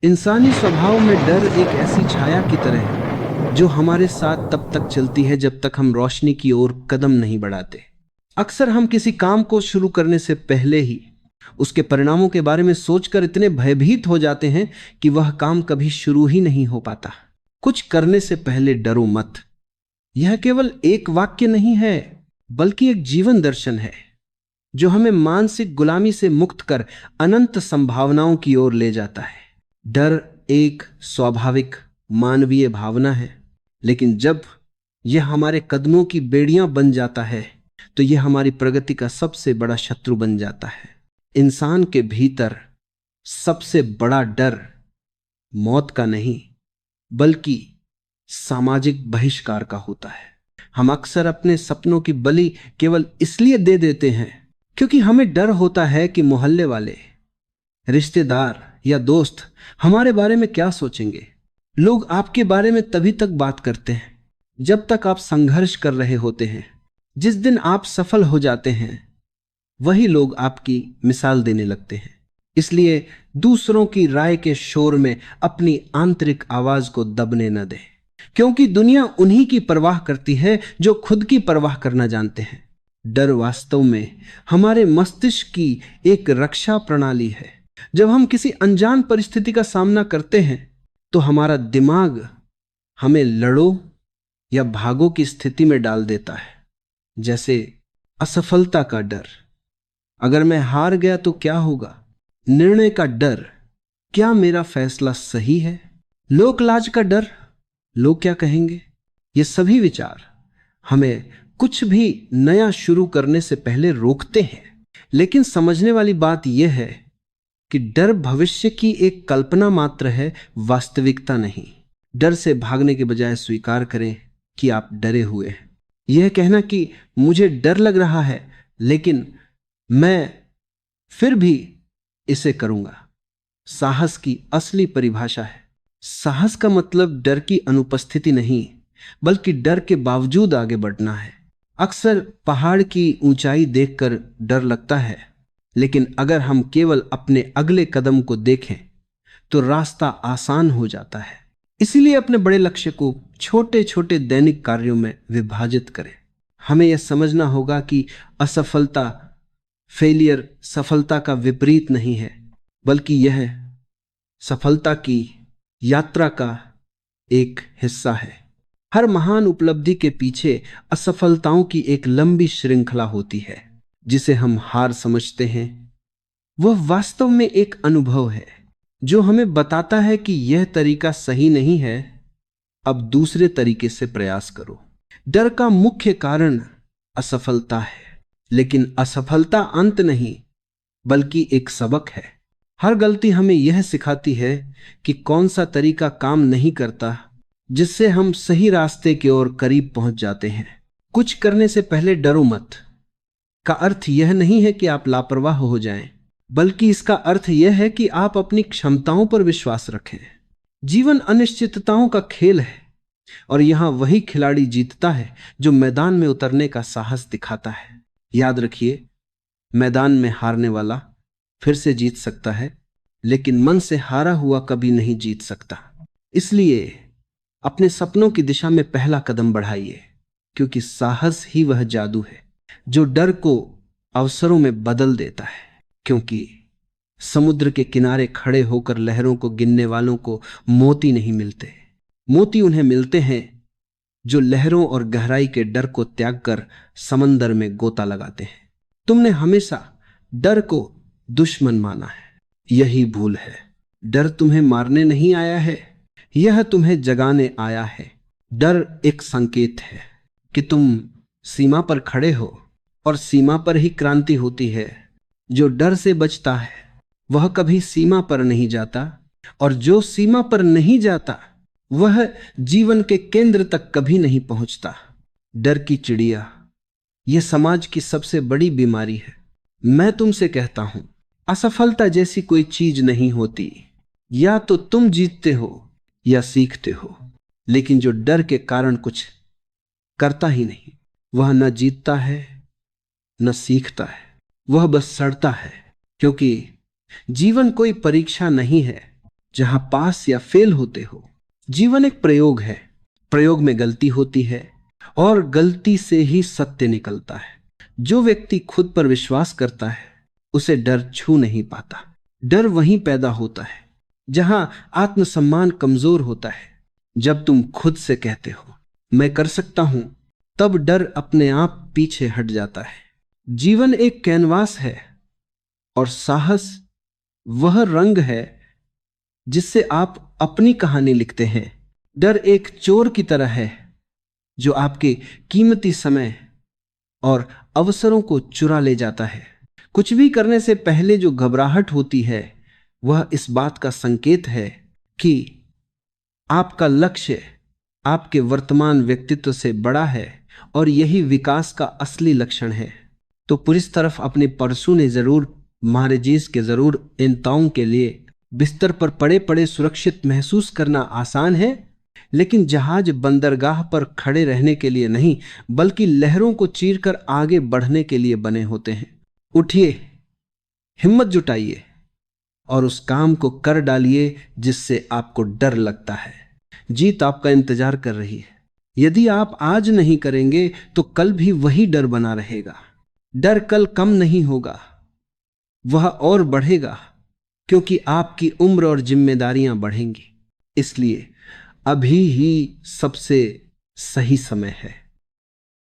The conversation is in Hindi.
इंसानी स्वभाव में डर एक ऐसी छाया की तरह है जो हमारे साथ तब तक चलती है जब तक हम रोशनी की ओर कदम नहीं बढ़ाते। अक्सर हम किसी काम को शुरू करने से पहले ही उसके परिणामों के बारे में सोचकर इतने भयभीत हो जाते हैं कि वह काम कभी शुरू ही नहीं हो पाता। कुछ करने से पहले डरो मत, यह केवल एक वाक्य नहीं है बल्कि एक जीवन दर्शन है जो हमें मानसिक गुलामी से मुक्त कर अनंत संभावनाओं की ओर ले जाता है। डर एक स्वाभाविक मानवीय भावना है, लेकिन जब यह हमारे कदमों की बेड़ियां बन जाता है तो यह हमारी प्रगति का सबसे बड़ा शत्रु बन जाता है। इंसान के भीतर सबसे बड़ा डर मौत का नहीं बल्कि सामाजिक बहिष्कार का होता है। हम अक्सर अपने सपनों की बलि केवल इसलिए दे देते हैं क्योंकि हमें डर होता है कि मोहल्ले वाले, रिश्तेदार या दोस्त हमारे बारे में क्या सोचेंगे। लोग आपके बारे में तभी तक बात करते हैं जब तक आप संघर्ष कर रहे होते हैं। जिस दिन आप सफल हो जाते हैं वही लोग आपकी मिसाल देने लगते हैं। इसलिए दूसरों की राय के शोर में अपनी आंतरिक आवाज को दबने न दें, क्योंकि दुनिया उन्हीं की परवाह करती है जो खुद की परवाह करना जानते हैं। डर वास्तव में हमारे मस्तिष्क की एक रक्षा प्रणाली है। जब हम किसी अनजान परिस्थिति का सामना करते हैं तो हमारा दिमाग हमें लड़ो या भागो की स्थिति में डाल देता है। जैसे असफलता का डर, अगर मैं हार गया तो क्या होगा। निर्णय का डर, क्या मेरा फैसला सही है। लोक लाज का डर, लोग क्या कहेंगे। ये सभी विचार हमें कुछ भी नया शुरू करने से पहले रोकते हैं। लेकिन समझने वाली बात यह है कि डर भविष्य की एक कल्पना मात्र है, वास्तविकता नहीं। डर से भागने के बजाय स्वीकार करें कि आप डरे हुए हैं। यह कहना कि मुझे डर लग रहा है लेकिन मैं फिर भी इसे करूंगा, साहस की असली परिभाषा है। साहस का मतलब डर की अनुपस्थिति नहीं बल्कि डर के बावजूद आगे बढ़ना है। अक्सर पहाड़ की ऊंचाई देखकर डर लगता है, लेकिन अगर हम केवल अपने अगले कदम को देखें तो रास्ता आसान हो जाता है। इसीलिए अपने बड़े लक्ष्य को छोटे छोटे दैनिक कार्यों में विभाजित करें। हमें यह समझना होगा कि असफलता, फेलियर सफलता का विपरीत नहीं है, बल्कि यह सफलता की यात्रा का एक हिस्सा है। हर महान उपलब्धि के पीछे असफलताओं की एक लंबी श्रृंखला होती है। जिसे हम हार समझते हैं वह वास्तव में एक अनुभव है जो हमें बताता है कि यह तरीका सही नहीं है, अब दूसरे तरीके से प्रयास करो। डर का मुख्य कारण असफलता है, लेकिन असफलता अंत नहीं बल्कि एक सबक है। हर गलती हमें यह सिखाती है कि कौन सा तरीका काम नहीं करता, जिससे हम सही रास्ते की ओर करीब पहुंच जाते हैं। कुछ करने से पहले डरो मत का अर्थ यह नहीं है कि आप लापरवाह हो जाएं, बल्कि इसका अर्थ यह है कि आप अपनी क्षमताओं पर विश्वास रखें। जीवन अनिश्चितताओं का खेल है और यहां वही खिलाड़ी जीतता है जो मैदान में उतरने का साहस दिखाता है। याद रखिए, मैदान में हारने वाला फिर से जीत सकता है, लेकिन मन से हारा हुआ कभी नहीं जीत सकता। इसलिए अपने सपनों की दिशा में पहला कदम बढ़ाइए, क्योंकि साहस ही वह जादू है जो डर को अवसरों में बदल देता है। क्योंकि समुद्र के किनारे खड़े होकर लहरों को गिनने वालों को मोती नहीं मिलते, मोती उन्हें मिलते हैं जो लहरों और गहराई के डर को त्याग कर समंदर में गोता लगाते हैं। तुमने हमेशा डर को दुश्मन माना है, यही भूल है। डर तुम्हें मारने नहीं आया है, यह तुम्हें जगाने आया है। डर एक संकेत है कि तुम सीमा पर खड़े हो, और सीमा पर ही क्रांति होती है। जो डर से बचता है वह कभी सीमा पर नहीं जाता, और जो सीमा पर नहीं जाता वह जीवन के केंद्र तक कभी नहीं पहुंचता। डर की चिड़िया, यह समाज की सबसे बड़ी बीमारी है। मैं तुमसे कहता हूं, असफलता जैसी कोई चीज नहीं होती। या तो तुम जीतते हो या सीखते हो, लेकिन जो डर के कारण कुछ करता ही नहीं, वह न जीतता है न सीखता है, वह बस सड़ता है। क्योंकि जीवन कोई परीक्षा नहीं है, जहां पास या फेल होते हो। जीवन एक प्रयोग है, प्रयोग में गलती होती है और गलती से ही सत्य निकलता है। जो व्यक्ति खुद पर विश्वास करता है उसे डर छू नहीं पाता। डर वहीं पैदा होता है जहां आत्मसम्मान कमजोर होता है। जब तुम खुद से कहते हो मैं कर सकता हूं, तब डर अपने आप पीछे हट जाता है। जीवन एक कैनवास है और साहस वह रंग है जिससे आप अपनी कहानी लिखते हैं। डर एक चोर की तरह है जो आपके कीमती समय और अवसरों को चुरा ले जाता है। कुछ भी करने से पहले जो घबराहट होती है वह इस बात का संकेत है कि आपका लक्ष्य आपके वर्तमान व्यक्तित्व से बड़ा है और यही विकास का असली लक्षण है। तो पुलिस तरफ अपने परसों ने जरूर महाराजीज के जरूर इन ताओं के लिए बिस्तर पर पड़े पड़े सुरक्षित महसूस करना आसान है, लेकिन जहाज बंदरगाह पर खड़े रहने के लिए नहीं बल्कि लहरों को चीरकर आगे बढ़ने के लिए बने होते हैं। उठिए, हिम्मत जुटाइए और उस काम को कर डालिए जिससे आपको डर लगता है। जीत आपका इंतजार कर रही है। यदि आप आज नहीं करेंगे तो कल भी वही डर बना रहेगा। डर कल कम नहीं होगा, वह और बढ़ेगा, क्योंकि आपकी उम्र और जिम्मेदारियां बढ़ेंगी। इसलिए अभी ही सबसे सही समय है।